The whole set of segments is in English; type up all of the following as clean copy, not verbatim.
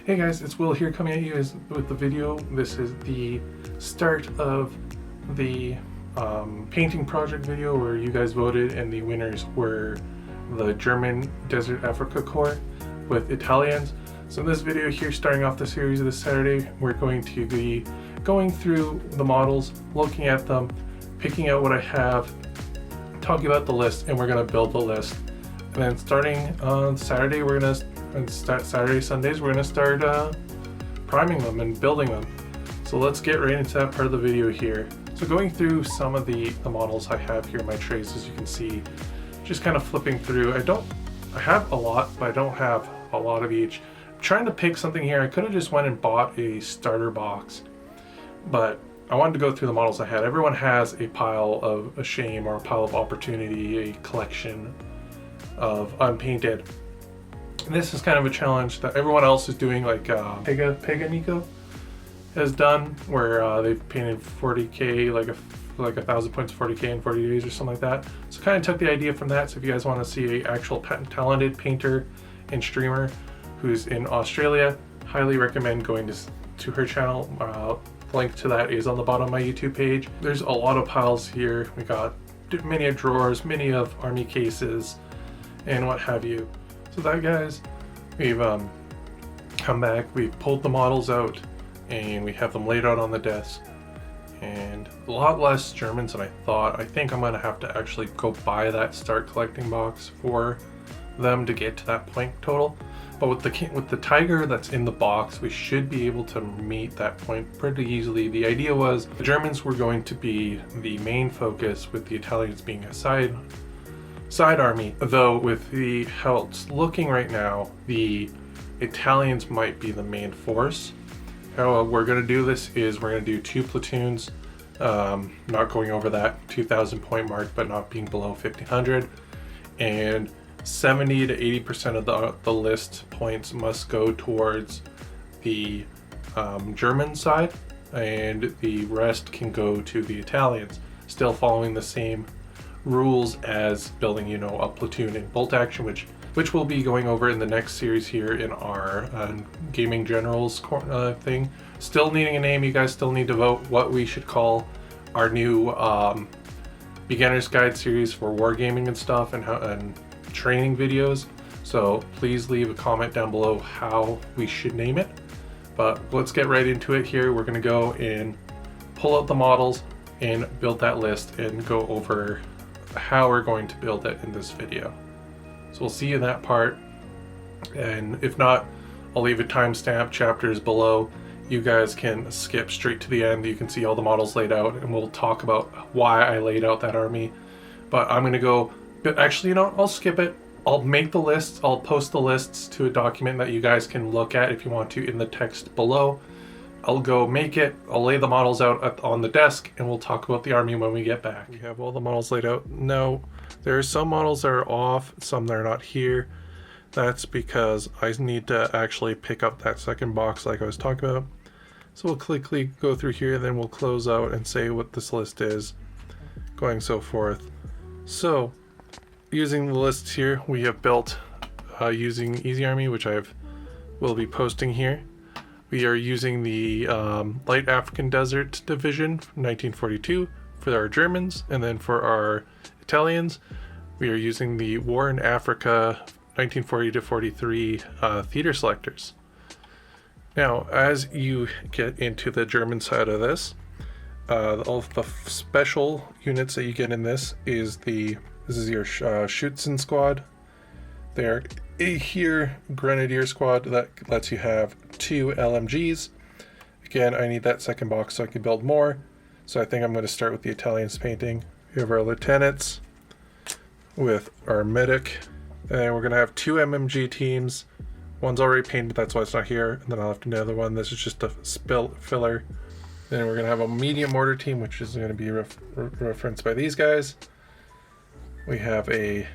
Hey guys, it's Will here coming at you with the video. This is the start of the painting project video where you guys voted and the winners were the German Desert Africa Corps with Italians. So in this video here, starting off the series this Saturday, we're going to be going through the models, looking at them, picking out what I have, talking about the list, and we're going to build the list. And then starting on Saturday, Sundays, we're going to start priming them and building them. So let's get right into that part of the video here. So going through some of the models I have here in my trays, as you can see, just kind of flipping through. I have a lot, but I don't have a lot of each. I'm trying to pick something here. I could have just went and bought a starter box, but I wanted to go through the models I had. Everyone has a pile of a shame or a pile of opportunity, a collection of unpainted. And this is kind of a challenge that everyone else is doing, like Pega has done, where they've painted 40k, like 1,000 points, 40k in 40 days or something like that. So kind of took the idea from that. So if you guys want to see an actual talented painter and streamer who's in Australia, highly recommend going to her channel. Link to that is on the bottom of my YouTube page. There's a lot of piles here. We got many of drawers, many of army cases, and what have you. So that, guys, we've come back, we've pulled the models out, and we have them laid out on the desk. And a lot less Germans than I thought. I think I'm gonna have to actually go buy that start collecting box for them to get to that point total. But with the tiger that's in the box, we should be able to meet that point pretty easily. The idea was the Germans were going to be the main focus, with the Italians being a side army. Though with how it's looking right now, the Italians might be the main force. How we're going to do this is we're going to do 2 platoons, not going over that 2,000 point mark, but not being below 1,500, and 70 to 80% of the list points must go towards the German side, and the rest can go to the Italians, still following the same rules as building, a platoon in bolt action, which we'll be going over in the next series here in our gaming generals thing. Still needing a name. You guys still need to vote what we should call our new beginner's guide series for wargaming and stuff, and training videos. So please leave a comment down below how we should name it. But let's get right into it here. We're going to go and pull out the models and build that list and go over how we're going to build it in this video. So we'll see you in that part, and if not, I'll leave a timestamp, chapters below. You guys can skip straight to the end. You can see all the models laid out, and we'll talk about why I laid out that army. But I'm gonna go, actually, I'll skip it. I'll make the lists. I'll post the lists to a document that you guys can look at if you want to in the text below. I'll go make it. I'll lay the models out on the desk, and we'll talk about the army when we get back. We have all the models laid out. Now, there are some models that are off, some that are not here. That's because I need to actually pick up that second box like I was talking about. So we'll quickly go through here, then we'll close out and say what this list is, going so forth. So, using the lists here, we have built using Easy Army, which will be posting here. We are using the Light African Desert Division from 1942 for our Germans, and then for our Italians, we are using the War in Africa 1940 to 43 theater selectors. Now, as you get into the German side of this, all the special units that you get in this is your Schützen squad. They're here Grenadier squad that lets you have 2 LMGs. Again, I need that second box so I can build more. So I think I'm going to start with the Italians painting. We have our lieutenants with our medic, and we're going to have 2 MMG teams. One's already painted, that's why it's not here, and then I'll have to do another one. This is just a filler. Then we're going to have a medium mortar team, which is going to be referenced by these guys. We have a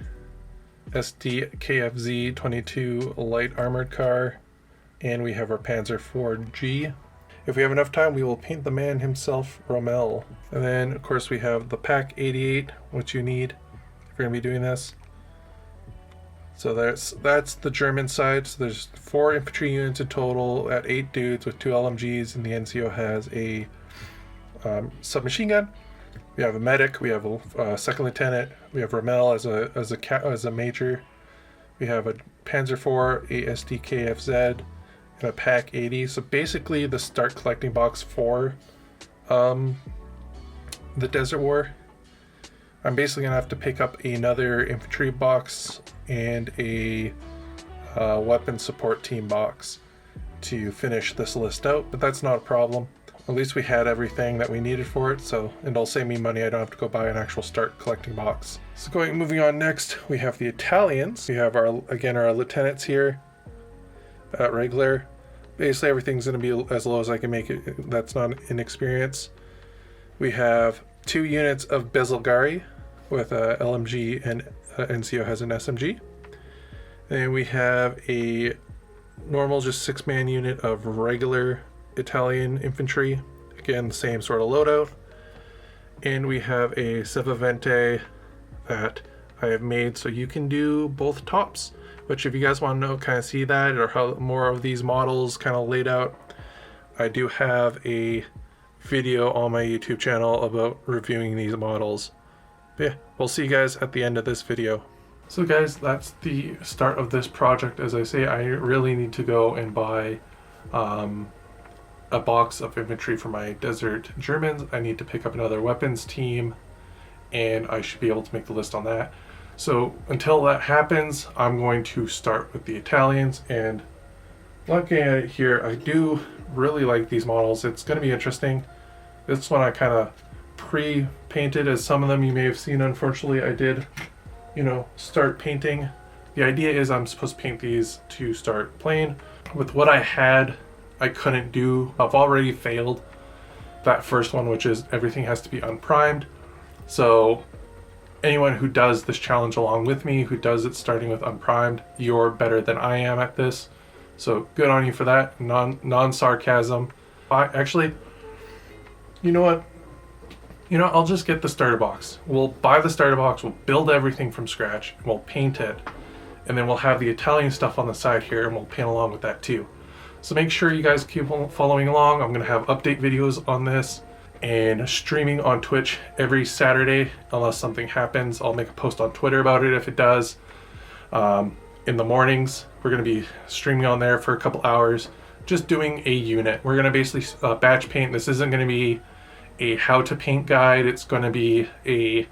SDKFZ 22 light armored car, and we have our Panzer IV G. If we have enough time, we will paint the man himself, Rommel. And then, of course, we have the PAK 88, which you need if you're going to be doing this. So that's the German side. So there's 4 infantry units in total at 8 dudes with 2 LMGs, and the NCO has a submachine gun. We have a medic. We have a second lieutenant. We have Rommel as a major. We have a Panzer IV, a SDKFZ, and a PAK 80. So basically, the start collecting box for the Desert War. I'm basically gonna have to pick up another infantry box and a weapon support team box to finish this list out, but that's not a problem. At least we had everything that we needed for it, so it'll save me money. I don't have to go buy an actual start collecting box. So moving on next, we have the Italians. We have our lieutenants here at regular. Basically everything's gonna be as low as I can make it. That's not inexperience. We have 2 units of Bezelgari with a LMG, and NCO has an SMG. And we have a normal, just 6-man unit of regular Italian infantry. Again, the same sort of loadout. And we have a Sevavente that I have made so you can do both tops. Which, if you guys want to know, kind of see that, or how more of these models kind of laid out, I do have a video on my YouTube channel about reviewing these models. But yeah, we'll see you guys at the end of this video. So guys, that's the start of this project. As I say, I really need to go and buy a box of infantry for my Desert Germans. I need to pick up another weapons team, and I should be able to make the list on that. So until that happens, I'm going to start with the Italians. And looking at it here, I do really like these models. It's going to be interesting. This one I kind of pre-painted, as some of them you may have seen. Unfortunately, I did, start painting. The idea is I'm supposed to paint these to start playing. With what I had, I couldn't do. I've already failed that first one, which is everything has to be unprimed. So anyone who does this challenge along with me, who does it starting with unprimed, you're better than I am at this. So good on you for that. Non-sarcasm. Actually, you know what? I'll just get the starter box. We'll buy the starter box, we'll build everything from scratch, and we'll paint it. And then we'll have the Italian stuff on the side here, and we'll paint along with that too. So make sure you guys keep following along. I'm going to have update videos on this and streaming on Twitch every Saturday. Unless something happens, I'll make a post on Twitter about it if it does. In the mornings, we're going to be streaming on there for a couple hours, just doing a unit. We're going to basically batch paint. This isn't going to be a how to paint guide. It's going to be a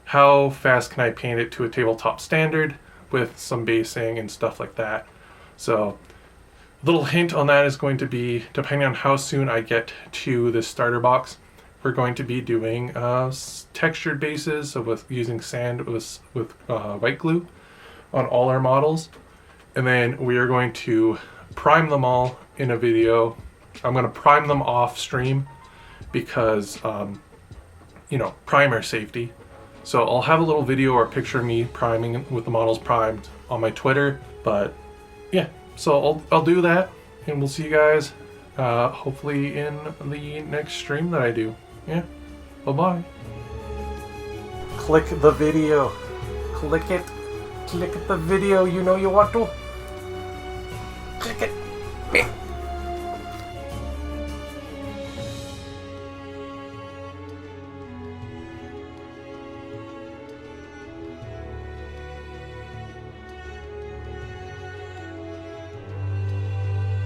how fast can I paint it to a tabletop standard with some basing and stuff like that. So a little hint on that is going to be, depending on how soon I get to this starter box, we're going to be doing textured bases, so with using sand with white glue on all our models. And then we are going to prime them all in a video. I'm going to prime them off stream because, primer safety. So I'll have a little video or picture of me priming with the models primed on my Twitter. But yeah, so I'll do that, and we'll see you guys hopefully in the next stream that I do. Yeah, bye-bye. Click the video. Click it. Click the video, you know you want to. Click it.